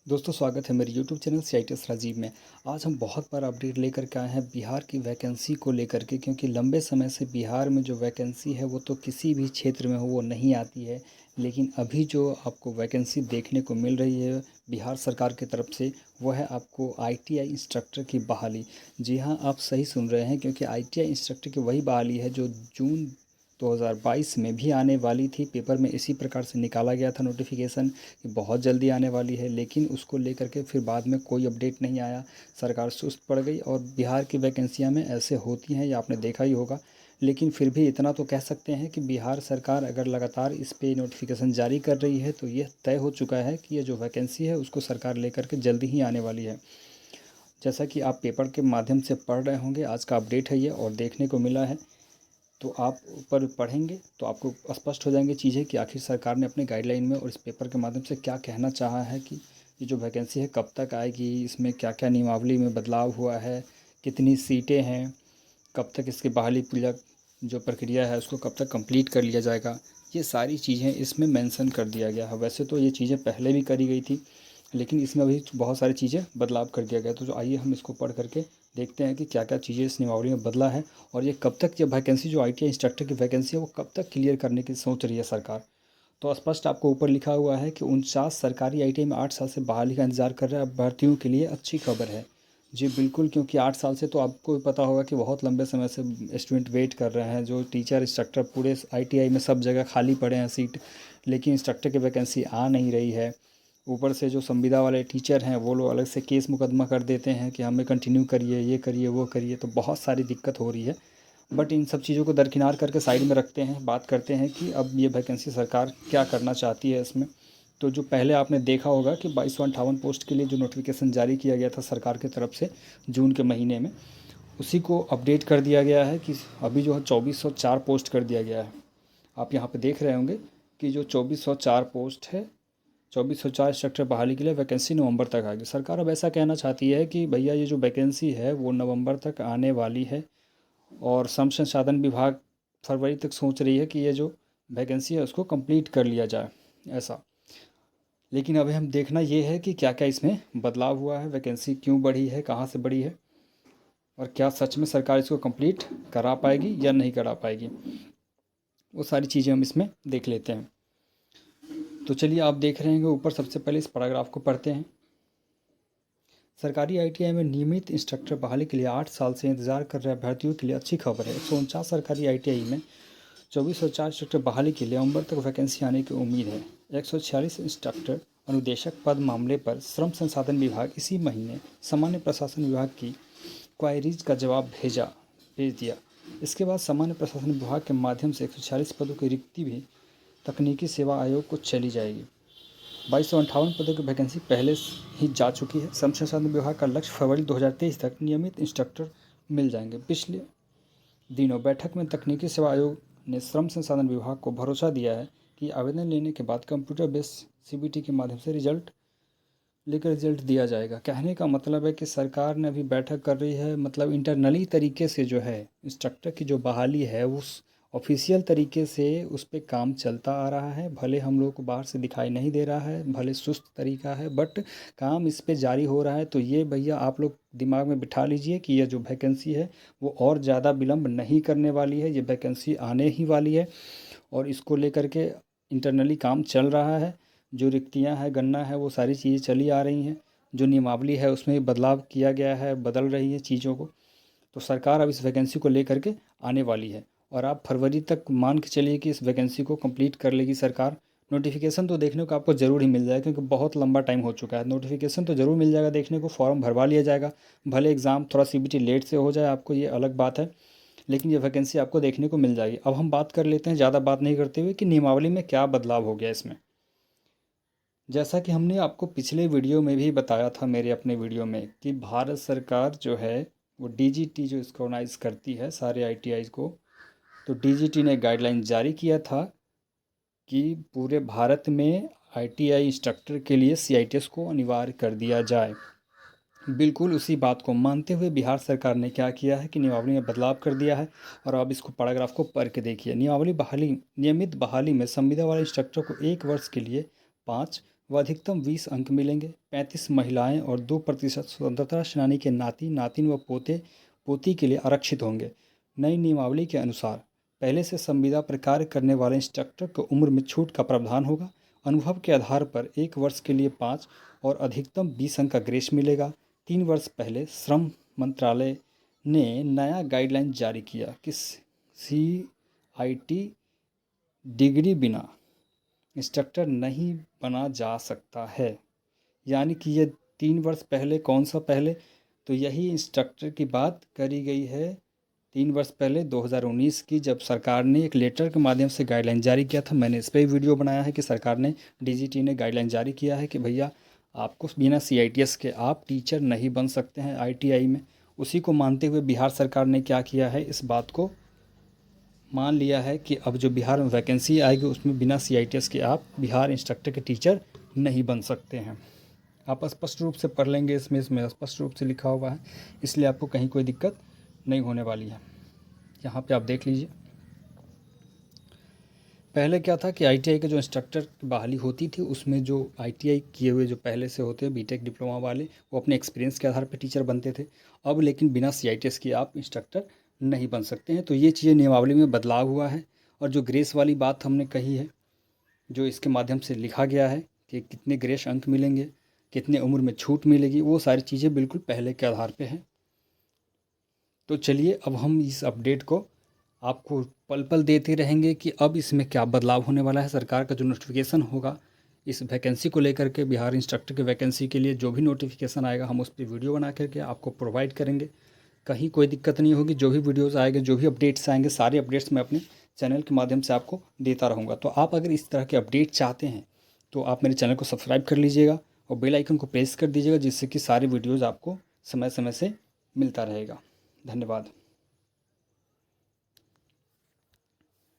दोस्तों स्वागत है मेरे YouTube चैनल CITS राजीव में। आज हम बहुत बड़ा अपडेट लेकर के आए हैं बिहार की वैकेंसी को लेकर के, क्योंकि लंबे समय से बिहार में जो वैकेंसी है वो तो किसी भी क्षेत्र में हो वो नहीं आती है। लेकिन अभी जो आपको वैकेंसी देखने को मिल रही है बिहार सरकार की तरफ से, वो है आपको ITI इंस्ट्रक्टर की बहाली। जी हाँ, आप सही सुन रहे हैं, क्योंकि ITI इंस्ट्रक्टर की वही बहाली है जो जून 2022 में भी आने वाली थी। पेपर में इसी प्रकार से निकाला गया था नोटिफिकेशन कि बहुत जल्दी आने वाली है, लेकिन उसको लेकर के फिर बाद में कोई अपडेट नहीं आया। सरकार सुस्त पड़ गई और बिहार की वैकेंसियाँ में ऐसे होती हैं, ये आपने देखा ही होगा। लेकिन फिर भी इतना तो कह सकते हैं कि बिहार सरकार अगर लगातार इस पे नोटिफिकेशन जारी कर रही है तो ये तय हो चुका है कि ये जो वैकेंसी है उसको सरकार लेकर के जल्दी ही आने वाली है। जैसा कि आप पेपर के माध्यम से पढ़ रहे होंगे, आज का अपडेट है ये और देखने को मिला है। तो आप ऊपर पढ़ेंगे तो आपको स्पष्ट हो जाएंगी चीज़ें कि आखिर सरकार ने अपने गाइडलाइन में और इस पेपर के माध्यम से क्या कहना चाहा है कि ये जो वैकेंसी है कब तक आएगी, इसमें क्या क्या नियमावली में बदलाव हुआ है, कितनी सीटें हैं, कब तक इसकी बहाली पूरा जो प्रक्रिया है उसको कब तक कंप्लीट कर लिया जाएगा। ये सारी चीज़ें इसमें मेंशन कर दिया गया है। वैसे तो ये चीज़ें पहले भी करी गई थी, लेकिन इसमें अभी बहुत सारी चीज़ें बदलाव कर दिया गया। तो जो आइए हम इसको पढ़ करके देखते हैं कि क्या क्या चीज़ें इस नियमावली में बदला है और ये कब तक, ये वैकेंसी जो ITI इंस्ट्रक्टर की वैकेंसी है वो कब तक क्लियर करने की सोच रही है सरकार। तो स्पष्ट आपको ऊपर लिखा हुआ है कि 49 सरकारी ITI में 8 साल से बहाली का इंतजार कर रहे अभ्यर्थियों के लिए अच्छी खबर है। जी बिल्कुल, क्योंकि 8 साल से तो आपको भी पता होगा कि बहुत लंबे समय से स्टूडेंट वेट कर रहे हैं। जो टीचर इंस्ट्रक्टर पूरे ITI में सब जगह खाली पड़े हैं सीट, लेकिन इंस्ट्रक्टर की वैकेंसी आ नहीं रही है। ऊपर से जो संविदा वाले टीचर हैं वो लोग अलग से केस मुकदमा कर देते हैं कि हमें कंटिन्यू करिए, ये करिए, वो करिए। तो बहुत सारी दिक्कत हो रही है। बट इन सब चीज़ों को दरकिनार करके साइड में रखते हैं, बात करते हैं कि अब ये वैकेंसी सरकार क्या करना चाहती है इसमें। तो जो पहले आपने देखा होगा कि 2258 पोस्ट के लिए जो नोटिफिकेशन जारी किया गया था सरकार की तरफ से जून के महीने में, उसी को अपडेट कर दिया गया है कि अभी जो है 2404 पोस्ट कर दिया गया है। आप यहाँ पे देख रहे होंगे कि जो 2404 पोस्ट है, 2404 इंस्ट्रक्टर बहाली के लिए वैकेंसी नवंबर तक आएगी। सरकार अब ऐसा कहना चाहती है कि भैया ये जो वैकेंसी है वो नवंबर तक आने वाली है, और श्रम संसाधन विभाग फरवरी तक सोच रही है कि ये जो वैकेंसी है उसको कंप्लीट कर लिया जाए, ऐसा। लेकिन अभी हम देखना ये है कि क्या क्या इसमें बदलाव हुआ है, वैकेंसी क्यों बढ़ी है, कहाँ से बढ़ी है, और क्या सच में सरकार इसको कंप्लीट करा पाएगी या नहीं करा पाएगी। वो सारी चीज़ें हम इसमें देख लेते हैं। तो चलिए, आप देख रहे हैं ऊपर, सबसे पहले इस पैराग्राफ को पढ़ते हैं। सरकारी ITI में नियमित इंस्ट्रक्टर बहाली के लिए 8 साल से इंतजार कर रहे अभ्यर्थियों के लिए अच्छी खबर है। 149 सरकारी ITI में 2404 इंस्ट्रक्टर बहाली के लिए नवंबर तक वैकेंसी आने की उम्मीद है। 146 इंस्ट्रक्टर अनुदेशक पद मामले पर श्रम संसाधन विभाग इसी महीने सामान्य प्रशासन विभाग की क्वायरीज का जवाब भेज दिया। इसके बाद सामान्य प्रशासन विभाग के माध्यम से 146 पदों की रिक्ति भी तकनीकी सेवा आयोग को चली जाएगी। 2258 पदों की वैकेंसी पहले ही जा चुकी है। श्रम संसाधन विभाग का लक्ष्य फरवरी 2023 तक नियमित इंस्ट्रक्टर मिल जाएंगे। पिछले दिनों बैठक में तकनीकी सेवा आयोग ने श्रम संसाधन विभाग को भरोसा दिया है कि आवेदन लेने के बाद कंप्यूटर बेस्ड CBT के माध्यम से रिजल्ट दिया जाएगा। कहने का मतलब है कि सरकार ने अभी बैठक कर रही है, मतलब इंटरनली तरीके से जो है इंस्ट्रक्टर की जो बहाली है उस ऑफिशियल तरीके से उस पर काम चलता आ रहा है। भले हम लोग को बाहर से दिखाई नहीं दे रहा है, भले सुस्त तरीका है, बट काम इस पे जारी हो रहा है। तो ये भैया आप लोग दिमाग में बिठा लीजिए कि यह जो वैकेंसी है वो और ज़्यादा विलम्ब नहीं करने वाली है, ये वैकेंसी आने ही वाली है। और इसको लेकर के इंटरनली काम चल रहा है। जो रिक्तियां हैं, गणना है, वो सारी चीज़ें चली आ रही हैं। जो नियमावली है उसमें बदलाव किया गया है, बदल रही है चीज़ों को। तो सरकार अब इस वैकेंसी को लेकर के आने वाली है, और आप फरवरी तक मान के चलिए कि इस वैकेंसी को कंप्लीट कर लेगी सरकार। नोटिफिकेशन तो देखने को आपको ज़रूर ही मिल जाएगा, क्योंकि बहुत लंबा टाइम हो चुका है। नोटिफिकेशन तो ज़रूर मिल जाएगा देखने को, फॉर्म भरवा लिया जाएगा। भले एग्ज़ाम थोड़ा CBT लेट से हो जाए आपको, ये अलग बात है, लेकिन ये वैकेंसी आपको देखने को मिल जाएगी। अब हम बात कर लेते हैं, ज़्यादा बात नहीं करते हुए, कि नियमावली में क्या बदलाव हो गया इसमें। जैसा कि हमने आपको पिछले वीडियो में भी बताया था, मेरे अपने वीडियो में, कि भारत सरकार जो है वो DGT जो इसको ऑर्गेनाइज करती है सारे ITI को, तो DGT ने गाइडलाइन जारी किया था कि पूरे भारत में ITI इंस्ट्रक्टर के लिए CITS को अनिवार्य कर दिया जाए। बिल्कुल उसी बात को मानते हुए बिहार सरकार ने क्या किया है कि नियमावली में बदलाव कर दिया है। और अब इसको पैराग्राफ को पढ़ के देखिए। नियमित बहाली में संविदा वाले इंस्ट्रक्टर को 1 वर्ष के लिए 5, व अधिकतम 20 अंक मिलेंगे। 35 महिलाएं और 2% स्वतंत्रता सेनानी के नाती नातिन व पोते पोती के लिए आरक्षित होंगे। नई नियमावली के अनुसार पहले से संविदा पर कार्य करने वाले इंस्ट्रक्टर को उम्र में छूट का प्रावधान होगा। अनुभव के आधार पर 1 वर्ष के लिए 5 और अधिकतम 20 अंक का ग्रेस मिलेगा। 3 वर्ष पहले श्रम मंत्रालय ने नया गाइडलाइन जारी किया कि CIT डिग्री बिना इंस्ट्रक्टर नहीं बना जा सकता है। यानी कि ये 3 वर्ष पहले, कौन सा पहले, तो यही इंस्ट्रक्टर की बात करी गई है 3 वर्ष पहले 2019 की, जब सरकार ने एक लेटर के माध्यम से गाइडलाइन जारी किया था। मैंने इस पर वीडियो बनाया है कि सरकार ने, DGT ने गाइडलाइन जारी किया है कि भैया आपको बिना CITS के आप टीचर नहीं बन सकते हैं ITI में। उसी को मानते हुए बिहार सरकार ने क्या किया है, इस बात को मान लिया है कि अब जो बिहार में वैकेंसी आएगी उसमें बिना CITS के आप बिहार इंस्ट्रक्टर के टीचर नहीं बन सकते हैं। आप स्पष्ट रूप से पढ़ लेंगे, इसमें स्पष्ट रूप से लिखा हुआ है, इसलिए आपको कहीं कोई दिक्कत नहीं होने वाली है। यहाँ पे आप देख लीजिए। पहले क्या था कि ITI के जो इंस्ट्रक्टर की बहाली होती थी उसमें जो ITI किए हुए जो पहले से होते हैं BTech डिप्लोमा वाले, वो अपने एक्सपीरियंस के आधार पर टीचर बनते थे। अब लेकिन बिना CITS के आप इंस्ट्रक्टर नहीं बन सकते हैं। तो ये चीज़ें नियमावली में बदलाव हुआ है। और जो ग्रेस वाली बात हमने कही है, जो इसके माध्यम से लिखा गया है कि कितने ग्रेस अंक मिलेंगे, कितने उम्र में छूट मिलेगी, वो सारी चीज़ें बिल्कुल पहले के आधार पे हैं। तो चलिए अब हम इस अपडेट को आपको पल पल देते रहेंगे कि अब इसमें क्या बदलाव होने वाला है। सरकार का जो नोटिफिकेशन होगा इस वैकेंसी को लेकर के, बिहार इंस्ट्रक्टर की वैकेंसी के लिए जो भी नोटिफिकेशन आएगा हम उस पर वीडियो बना करके आपको प्रोवाइड करेंगे। कहीं कोई दिक्कत नहीं होगी। जो भी वीडियोज़ आएंगे, जो भी अपडेट्स आएंगे, सारे अपडेट्स मैं अपने चैनल के माध्यम से आपको देता रहूँगा। तो आप अगर इस तरह के अपडेट चाहते हैं तो आप मेरे चैनल को सब्सक्राइब कर लीजिएगा और बेल आइकन को प्रेस कर दीजिएगा, जिससे कि सारे वीडियोज़ आपको समय समय से मिलता रहेगा। धन्यवाद।